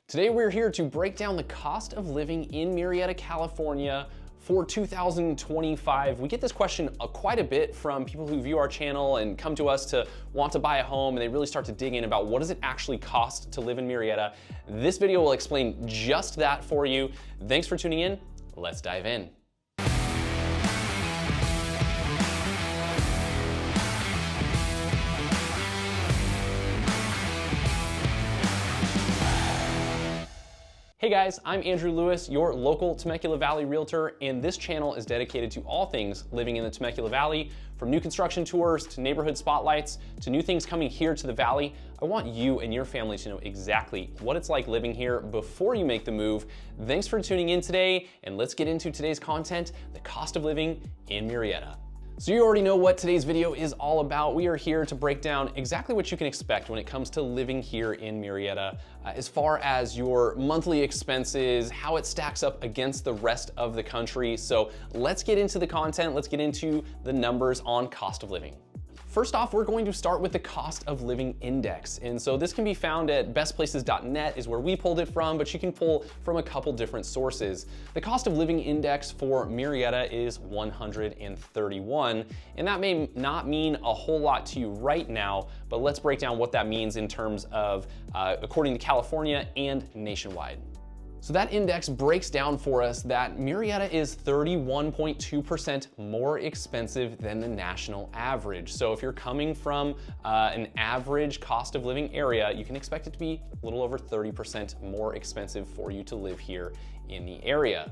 Today we're here to break down the cost of living in Murrieta, California for 2025. We get this question quite a bit from people who view our channel and come to us to want to buy a home, and they really start to dig in about what does it actually cost to live in Murrieta. This video will explain just that for you. Thanks for tuning in. Let's dive in. Hey guys, I'm Andrew Lewis, your local Temecula Valley realtor, and this channel is dedicated to all things living in the Temecula Valley, from new construction tours to neighborhood spotlights to new things coming here to the Valley. I want you and your family to know exactly what it's like living here before you make the move. Thanks for tuning in today, and let's get into today's content, the cost of living in Murrieta. So you already know what today's video is all about. We are here to break down exactly what you can expect when it comes to living here in Murrieta, as far as your monthly expenses, how it stacks up against the rest of the country. So let's get into the content. Let's get into the numbers on cost of living. First off, we're going to start with the cost of living index. And so this can be found at bestplaces.net is where we pulled it from, but you can pull from a couple different sources. The cost of living index for Murrieta is 131, and that may not mean a whole lot to you right now, but let's break down what that means in terms of according to California and nationwide. So that index breaks down for us that Murrieta is 31.2% more expensive than the national average. So if you're coming from an average cost of living area, you can expect it to be a little over 30% more expensive for you to live here in the area.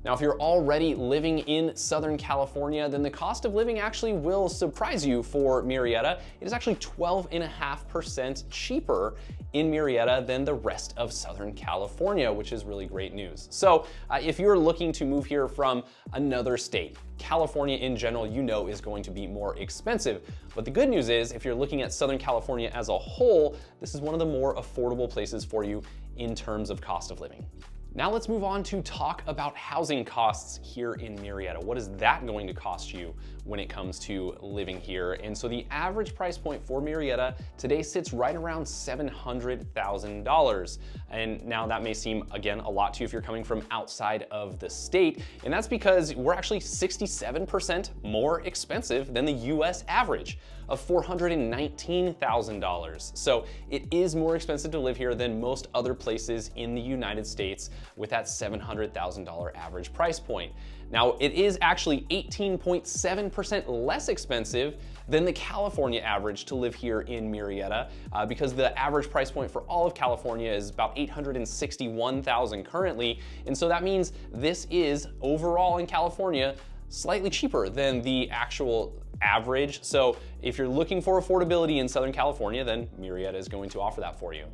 Now, if you're already living in Southern California, then the cost of living actually will surprise you for Murrieta. It is actually 12.5% cheaper in Murrieta than the rest of Southern California, which is really great news. So if you're looking to move here from another state, California in general, you know, is going to be more expensive. But the good news is, if you're looking at Southern California as a whole, this is one of the more affordable places for you in terms of cost of living. Now let's move on to talk about housing costs here in Murrieta. What is that going to cost you when it comes to living here? And so the average price point for Murrieta today sits right around $700,000. And now that may seem, again, a lot to you if you're coming from outside of the state. And that's because we're actually 67% more expensive than the US average of $419,000. So it is more expensive to live here than most other places in the United States with that $700,000 average price point. Now, it is actually 18.7% less expensive than the California average to live here in Murrieta, because the average price point for all of California is about $861,000 currently. And so that means this is overall in California slightly cheaper than the actual average. So if you're looking for affordability in Southern California, then Murrieta is going to offer that for you.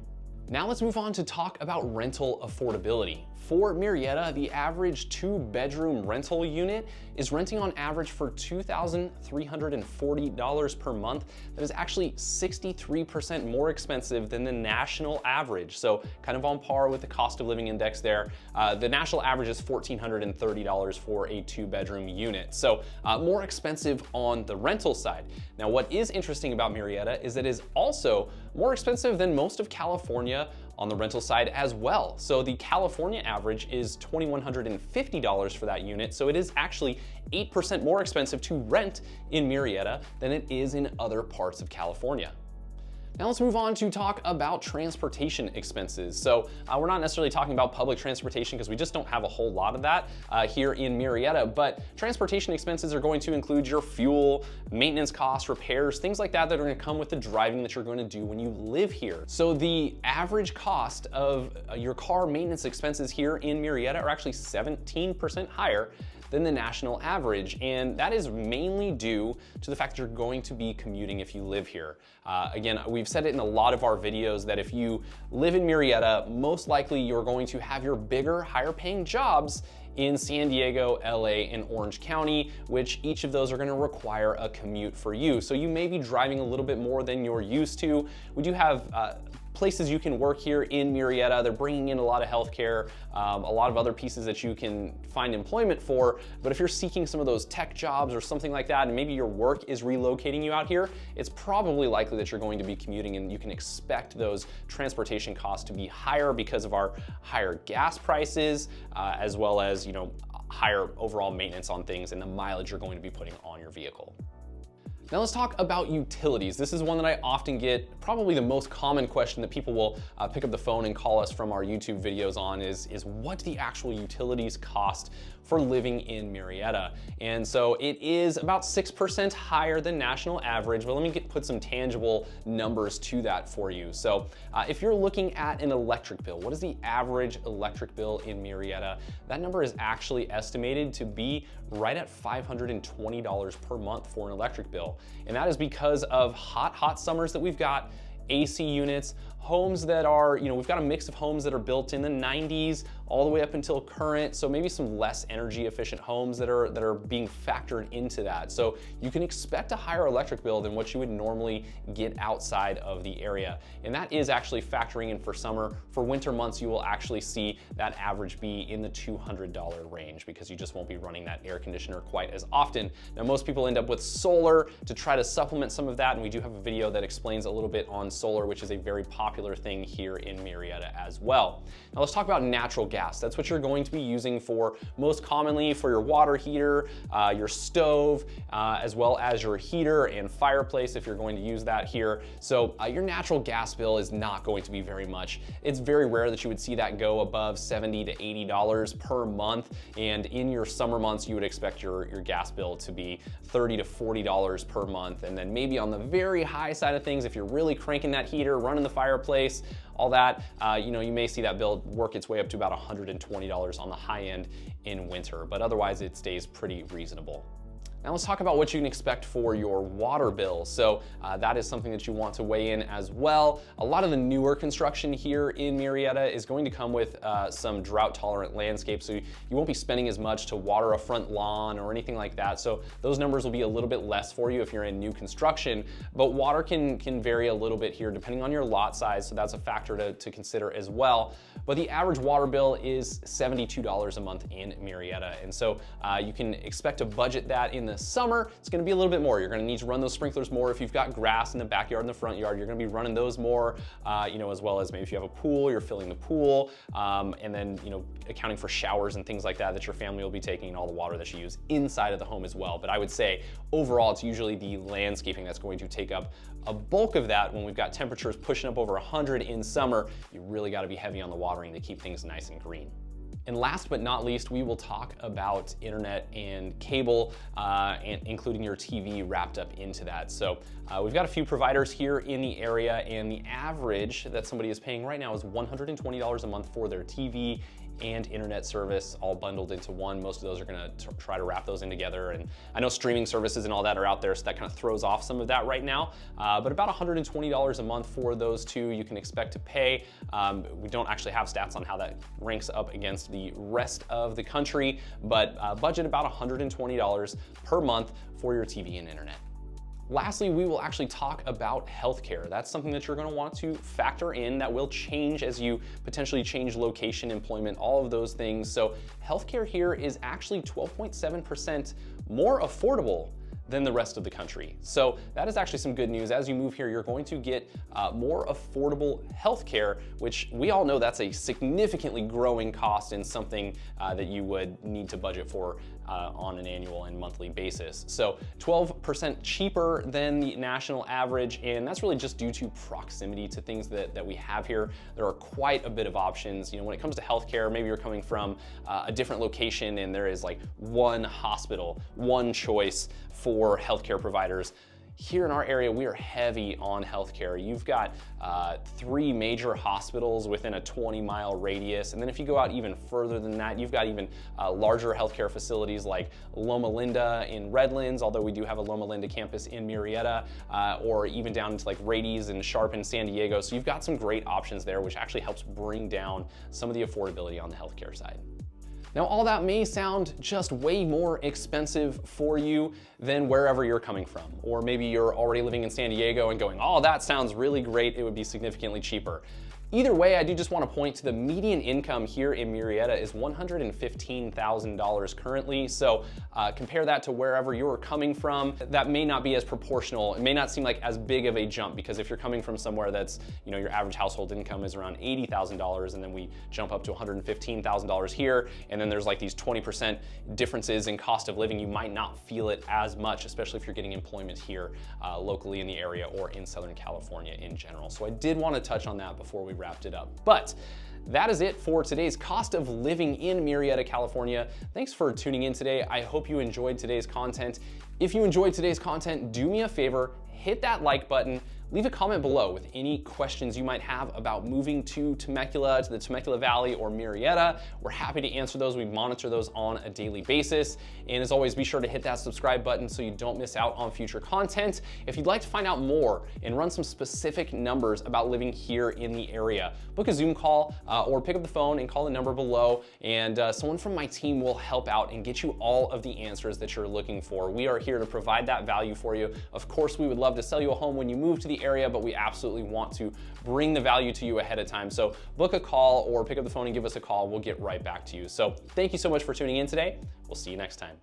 Now let's move on to talk about rental affordability. For Murrieta, the average 2-bedroom rental unit is renting on average for $2,340 per month. That is actually 63% more expensive than the national average. So kind of on par with the cost of living index there. The national average is $1,430 for a 2-bedroom unit. So more expensive on the rental side. Now, what is interesting about Murrieta is that it is also more expensive than most of California on the rental side as well. So the California average is $2,150 for that unit. So it is actually 8% more expensive to rent in Murrieta than it is in other parts of California. Now let's move on to talk about transportation expenses. So we're not necessarily talking about public transportation because we just don't have a whole lot of that here in Murrieta, but transportation expenses are going to include your fuel, maintenance costs, repairs, things like that that are going to come with the driving that you're going to do when you live here. So the average cost of your car maintenance expenses here in Murrieta are actually 17% higher than the national average. And that is mainly due to the fact that you're going to be commuting if you live here. Again, we've said it in a lot of our videos that if you live in Murrieta, most likely you're going to have your bigger, higher paying jobs in San Diego, LA, and Orange County, which each of those are gonna require a commute for you. So you may be driving a little bit more than you're used to. We do have places you can work here in Murrieta. They're bringing in a lot of healthcare, a lot of other pieces that you can find employment for. But if you're seeking some of those tech jobs or something like that, and maybe your work is relocating you out here, it's probably likely that you're going to be commuting, and you can expect those transportation costs to be higher because of our higher gas prices, as well as, higher overall maintenance on things and the mileage you're going to be putting on your vehicle. Now let's talk about utilities. This is one that I often get, probably the most common question that people will pick up the phone and call us from our YouTube videos on is what the actual utilities cost for living in Murrieta. And so it is about 6% higher than national average, but let me put some tangible numbers to that for you. So if you're looking at an electric bill, what is the average electric bill in Murrieta? That number is actually estimated to be right at $520 per month for an electric bill. And that is because of hot summers that we've got, AC units, homes that are, we've got a mix of homes that are built in the 90s all the way up until current, so maybe some less energy efficient homes that are being factored into that. So you can expect a higher electric bill than what you would normally get outside of the area. And that is actually factoring in for summer. For winter months, you will actually see that average be in the $200 range because you just won't be running that air conditioner quite as often. Now, most people end up with solar to try to supplement some of that, and we do have a video that explains a little bit on solar, which is a very popular thing here in Murrieta as well. Now let's talk about natural gas. That's what you're going to be using for most commonly for your water heater, your stove, as well as your heater and fireplace if you're going to use that here. So your natural gas bill is not going to be very much. It's very rare that you would see that go above $70 to $80 per month. And in your summer months, you would expect your gas bill to be $30 to $40 per month. And then maybe on the very high side of things, if you're really cranking that heater, running the fireplace, all that, you may see that bill work its way up to about $120 on the high end in winter, but otherwise it stays pretty reasonable. Now let's talk about what you can expect for your water bill. So that is something that you want to weigh in as well. A lot of the newer construction here in Murrieta is going to come with some drought tolerant landscapes. So you won't be spending as much to water a front lawn or anything like that. So those numbers will be a little bit less for you if you're in new construction, but water can vary a little bit here depending on your lot size. So that's a factor to consider as well. But the average water bill is $72 a month in Murrieta. And so you can expect to budget that in the summer. It's going to be a little bit more. You're going to need to run those sprinklers more. If you've got grass in the backyard and the front yard, you're going to be running those more, as well as maybe if you have a pool, you're filling the pool, and then, accounting for showers and things like that your family will be taking, and all the water that you use inside of the home as well. But I would say overall, it's usually the landscaping that's going to take up a bulk of that. When we've got temperatures pushing up over 100 in summer, you really got to be heavy on the watering to keep things nice and green. And last but not least, we will talk about internet and cable, and including your TV wrapped up into that. So we've got a few providers here in the area, and the average that somebody is paying right now is $120 a month for their TV and internet service all bundled into one. Most of those are gonna try to wrap those in together. And I know streaming services and all that are out there, so that kind of throws off some of that right now. But about $120 a month for those two you can expect to pay. We don't actually have stats on how that ranks up against the rest of the country, but budget about $120 per month for your TV and internet. Lastly, we will actually talk about healthcare. That's something that you're going to want to factor in that will change as you potentially change location, employment, all of those things. So healthcare here is actually 12.7% more affordable than the rest of the country. So that is actually some good news. As you move here, you're going to get more affordable healthcare, which we all know that's a significantly growing cost and something that you would need to budget for on an annual and monthly basis. So 12% cheaper than the national average, and that's really just due to proximity to things that we have here. There are quite a bit of options. When it comes to healthcare, maybe you're coming from a different location and there is like one hospital, one choice for healthcare providers. Here in our area, we are heavy on healthcare. You've got 3 major hospitals within a 20-mile radius. And then if you go out even further than that, you've got even larger healthcare facilities like Loma Linda in Redlands, although we do have a Loma Linda campus in Murrieta, or even down into like Rades and Sharp in San Diego. So you've got some great options there, which actually helps bring down some of the affordability on the healthcare side. Now, all that may sound just way more expensive for you than wherever you're coming from. Or maybe you're already living in San Diego and going, oh, that sounds really great, it would be significantly cheaper. Either way, I do just want to point to the median income here in Murrieta is $115,000 currently. So compare that to wherever you're coming from. That may not be as proportional. It may not seem like as big of a jump, because if you're coming from somewhere that's, you know, your average household income is around $80,000, and then we jump up to $115,000 here, and then there's like these 20% differences in cost of living, you might not feel it as much, especially if you're getting employment here locally in the area or in Southern California in general. So I did want to touch on that before we wrapped it up. But that is it for today's cost of living in Murrieta, California. Thanks for tuning in today. I hope you enjoyed today's content. If you enjoyed today's content, do me a favor, hit that like button. Leave a comment below with any questions you might have about moving to Temecula, to the Temecula Valley or Murrieta. We're happy to answer those. We monitor those on a daily basis. And as always, be sure to hit that subscribe button so you don't miss out on future content. If you'd like to find out more and run some specific numbers about living here in the area, book a Zoom call or pick up the phone and call the number below, and someone from my team will help out and get you all of the answers that you're looking for. We are here to provide that value for you. Of course, we would love to sell you a home when you move to the area, but we absolutely want to bring the value to you ahead of time. So book a call or pick up the phone and give us a call. We'll get right back to you. So thank you so much for tuning in today. We'll see you next time.